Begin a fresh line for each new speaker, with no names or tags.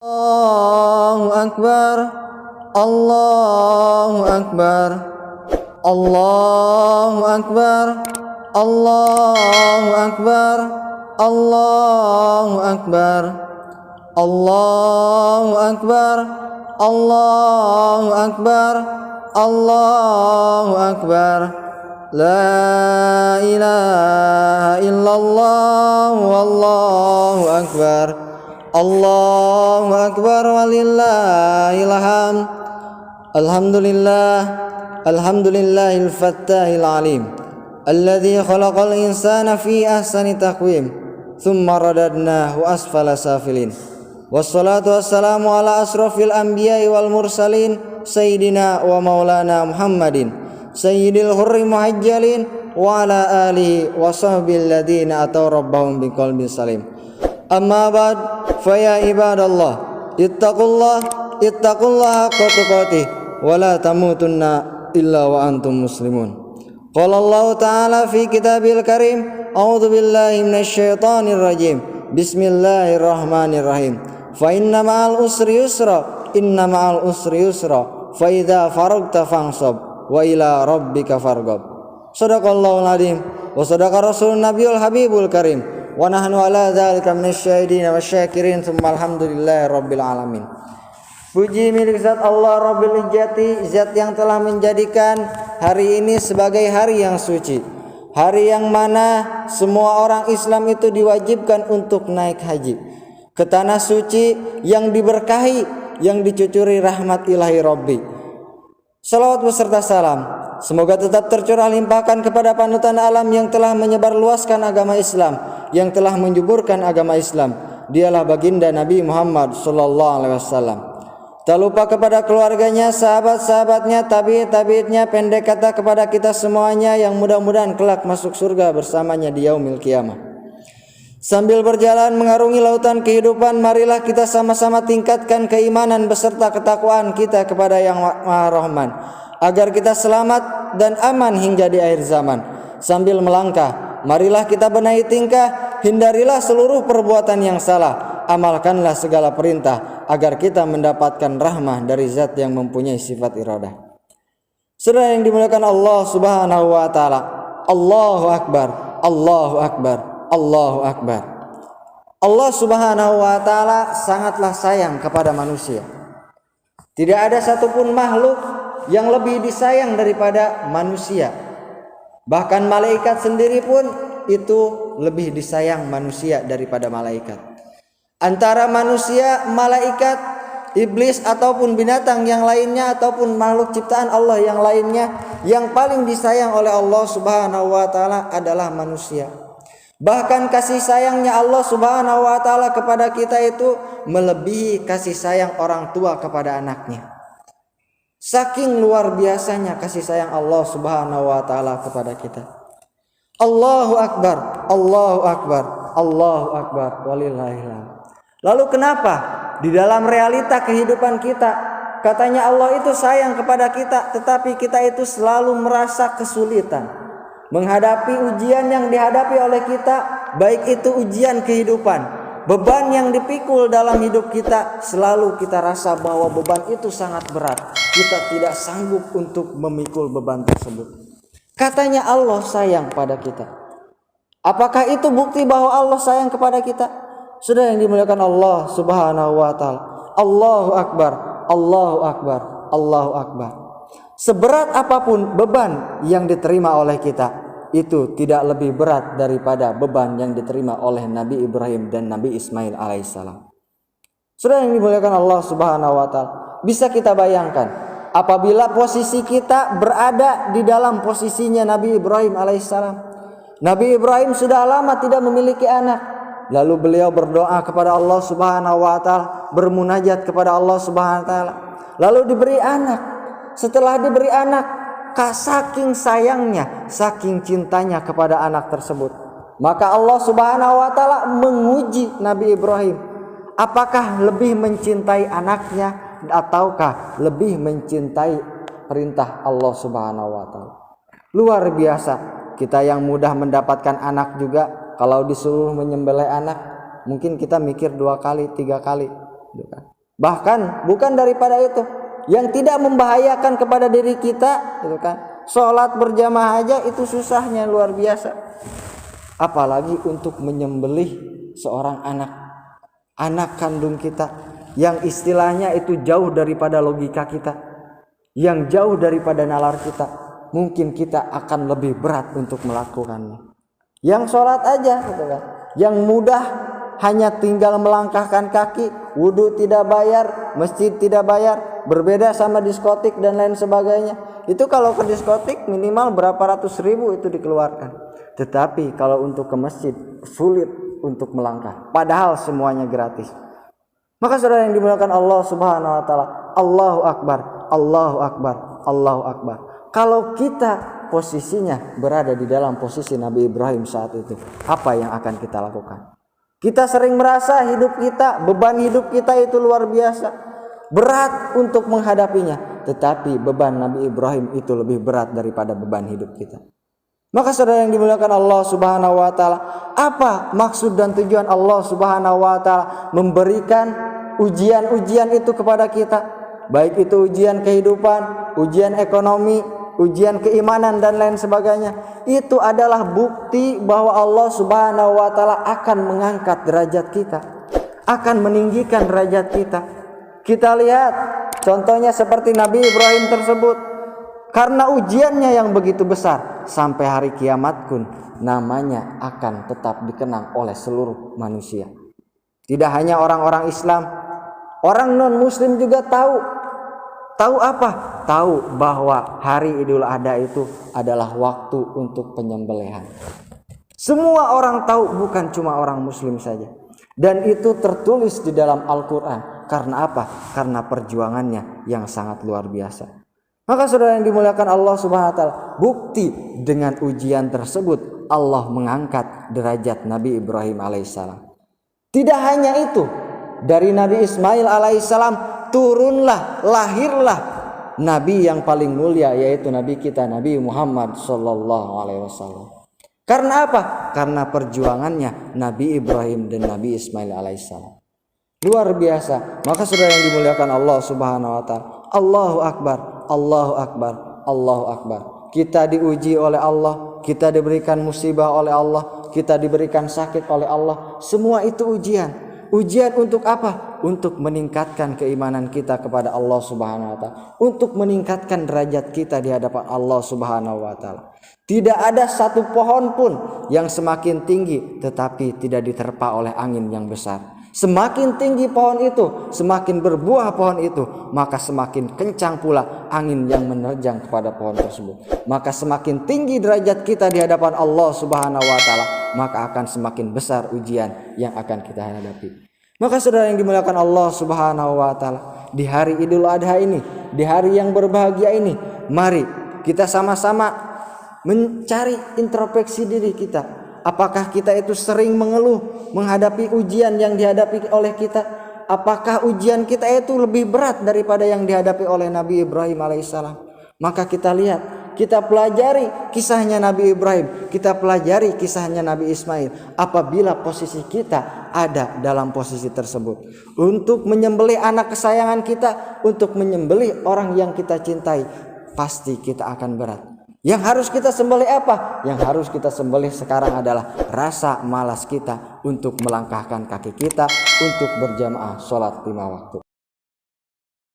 Allahu Akbar, Allahu Akbar, Allahu Akbar, Allahu Akbar, Allahu Akbar, Allahu Akbar, Allahu Akbar, Allahu Akbar. La ilaha illallah, wallahu akbar. Allahu akbar walillahil hamd. Alhamdulillah, alhamdulillahil fattahil alim, alladzi khalaqal insana fi ahsani taqwim, thumma radadnahu asfala safilin. Wassalatu wassalamu ala asrafil anbiya'i wal mursalin, sayyidina wa maulana Muhammadin, sayyidil hurri muhajjalin, wa ala alihi wa sahbihi alladhina ataw rabbahum biqalbin salim. Amma ba'd, fa ya ibadallah, ittaqullaha haqqa tuqatih wa la tamutunna illa wa antum muslimun. Qala Allah ta'ala fi kitabil karim, a'udzu billahi minasy syaithanir rajim. Bismillahirrahmanirrahim. Fa inna ma'al usri yusra, inna ma'al usri yusra, fa idza faragta fansab wa ila rabbika farghab. Shadaqallahul azim wa shadaqa rasulun nabiyul habibul karim. Wa nahnu ala dzalika minasyahidin wasyakirin, tsumma alhamdulillahi rabbil alamin. Puji milik zat Allah Rabbil Izzati, zat yang telah menjadikan hari ini sebagai hari yang suci, hari yang mana semua orang Islam itu diwajibkan untuk naik haji ke tanah suci yang diberkahi, yang dicucuri rahmat ilahi Rabbi. Salawat beserta salam semoga tetap tercurah limpahkan kepada panutan alam yang telah menyebarluaskan agama Islam, yang telah menjuburkan agama Islam. Dialah baginda Nabi Muhammad sallallahu alaihi wasallam. Tak lupa kepada keluarganya, sahabat-sahabatnya, tabi'in-tabi'innya, pendek kata kepada kita semuanya yang mudah-mudahan kelak masuk surga bersamanya di yaumil qiyamah. Sambil berjalan mengarungi lautan kehidupan, marilah kita sama-sama tingkatkan keimanan beserta ketakwaan kita kepada Yang Maha Rahman, agar kita selamat dan aman hingga di akhir zaman. Sambil melangkah, marilah kita benahi tingkah, hindarilah seluruh perbuatan yang salah, amalkanlah segala perintah, agar kita mendapatkan rahmah dari zat yang mempunyai sifat iradah. Saudara yang dimuliakan Allah Subhanahu wa taala, Allahu Akbar, Allahu Akbar, Allahu Akbar. Allah Subhanahu wa taala sangatlah sayang kepada manusia. Tidak ada satupun makhluk yang lebih disayang daripada manusia. Bahkan malaikat sendiri pun itu lebih disayang manusia daripada malaikat. Antara manusia, malaikat, iblis ataupun binatang yang lainnya ataupun makhluk ciptaan Allah yang lainnya, yang paling disayang oleh Allah Subhanahu wa taala adalah manusia. Bahkan kasih sayangnya Allah Subhanahu wa taala kepada kita itu melebihi kasih sayang orang tua kepada anaknya. Saking luar biasanya kasih sayang Allah Subhanahu wa taala kepada kita. Allahu Akbar, Allahu Akbar, Allahu Akbar, walillahil hamd. Lalu kenapa di dalam realita kehidupan kita katanya Allah itu sayang kepada kita, tetapi kita itu selalu merasa kesulitan menghadapi ujian yang dihadapi oleh kita, baik itu ujian kehidupan, beban yang dipikul dalam hidup kita, selalu kita rasa bahwa beban itu sangat berat. Kita tidak sanggup untuk memikul beban tersebut. Katanya Allah sayang pada kita. Apakah itu bukti bahwa Allah sayang kepada kita? Sudah yang dimuliakan Allah Subhanahu wa taala. Allahu Akbar, Allahu Akbar, Allahu Akbar. Seberat apapun beban yang diterima oleh kita, itu tidak lebih berat daripada beban yang diterima oleh Nabi Ibrahim dan Nabi Ismail alaihissalam. Sudah yang dimuliakan Allah Subhanahu wa taala, bisa kita bayangkan apabila posisi kita berada di dalam posisinya Nabi Ibrahim alaihissalam. Nabi Ibrahim sudah lama tidak memiliki anak, lalu beliau berdoa kepada Allah Subhanahu wa taala, bermunajat kepada Allah Subhanahu wa taala, lalu diberi anak. Setelah diberi anak, saking sayangnya, saking cintanya kepada anak tersebut, maka Allah Subhanahu wa taala menguji Nabi Ibrahim. Apakah lebih mencintai anaknya ataukah lebih mencintai perintah Allah Subhanahu wa taala? Luar biasa. Kita yang mudah mendapatkan anak juga, kalau disuruh menyembelih anak, mungkin kita mikir 2 kali, 3 kali, Bahkan bukan daripada itu, yang tidak membahayakan kepada diri kita, gitu kan. Sholat berjamaah aja itu susahnya luar biasa. Apalagi untuk menyembelih seorang anak kandung kita, yang istilahnya itu jauh daripada logika kita, yang jauh daripada nalar kita. Mungkin kita akan lebih berat untuk melakukannya. Yang sholat aja, gitu kan, yang mudah, hanya tinggal melangkahkan kaki, wudhu tidak bayar, masjid tidak bayar. Berbeda sama diskotik dan lain sebagainya. Itu kalau ke diskotik minimal berapa ratus ribu itu dikeluarkan. Tetapi kalau untuk ke masjid sulit untuk melangkah, padahal semuanya gratis. Maka saudara yang dimuliakan Allah Subhanahu wa taala, Allahu Akbar, Allahu Akbar, Allahu Akbar. Kalau kita posisinya berada di dalam posisi Nabi Ibrahim saat itu, apa yang akan kita lakukan? Kita sering merasa hidup kita, beban hidup kita itu luar biasa, berat untuk menghadapinya. Tetapi beban Nabi Ibrahim itu lebih berat daripada beban hidup kita. Maka saudara yang dimuliakan Allah Subhanahu wa taala, apa maksud dan tujuan Allah Subhanahu wa taala memberikan ujian-ujian itu kepada kita? Baik itu ujian kehidupan, ujian ekonomi, ujian keimanan dan lain sebagainya. Itu adalah bukti bahwa Allah Subhanahu wa taala akan mengangkat derajat kita, akan meninggikan derajat kita. Kita lihat contohnya seperti Nabi Ibrahim tersebut. Karena ujiannya yang begitu besar, sampai hari kiamat pun namanya akan tetap dikenang oleh seluruh manusia. Tidak hanya orang-orang Islam, orang non-muslim juga tahu. Tahu apa? Tahu bahwa hari Idul Adha itu adalah waktu untuk penyembelihan. Semua orang tahu, bukan cuma orang muslim saja. Dan itu tertulis di dalam Al-Quran. Karena apa? Karena perjuangannya yang sangat luar biasa. Maka saudara yang dimuliakan Allah Subhanahu wa taala, bukti dengan ujian tersebut Allah mengangkat derajat Nabi Ibrahim alaihissalam. Tidak hanya itu, dari Nabi Ismail alaihissalam turunlah, lahirlah Nabi yang paling mulia, yaitu Nabi kita Nabi Muhammad sallallahu alaihi wasallam. Karena apa? Karena perjuangannya Nabi Ibrahim dan Nabi Ismail alaihissalam. Luar biasa. Maka saudara yang dimuliakan Allah Subhanahu wa taala, Allahu Akbar, Allahu Akbar, Allahu Akbar. Kita diuji oleh Allah, kita diberikan musibah oleh Allah, kita diberikan sakit oleh Allah. Semua itu ujian. Ujian untuk apa? Untuk meningkatkan keimanan kita kepada Allah Subhanahu wa taala, untuk meningkatkan derajat kita di hadapan Allah Subhanahu wa taala. Tidak ada satu pohon pun yang semakin tinggi tetapi tidak diterpa oleh angin yang besar. Semakin tinggi pohon itu, semakin berbuah pohon itu, maka semakin kencang pula angin yang menerjang kepada pohon tersebut. Maka semakin tinggi derajat kita di hadapan Allah Subhanahu wa taala, maka akan semakin besar ujian yang akan kita hadapi. Maka saudara yang dimuliakan Allah Subhanahu wa taala, di hari Idul Adha ini, di hari yang berbahagia ini, mari kita sama-sama mencari introspeksi diri kita. Apakah kita itu sering mengeluh menghadapi ujian yang dihadapi oleh kita? Apakah ujian kita itu lebih berat daripada yang dihadapi oleh Nabi Ibrahim alaihissalam? Maka kita lihat, kita pelajari kisahnya Nabi Ibrahim, kita pelajari kisahnya Nabi Ismail. Apabila posisi kita ada dalam posisi tersebut, untuk menyembelih anak kesayangan kita, untuk menyembelih orang yang kita cintai, pasti kita akan berat. Yang harus kita sembelih apa? Yang harus kita sembelih sekarang adalah rasa malas kita untuk melangkahkan kaki kita untuk berjamaah sholat 5 waktu.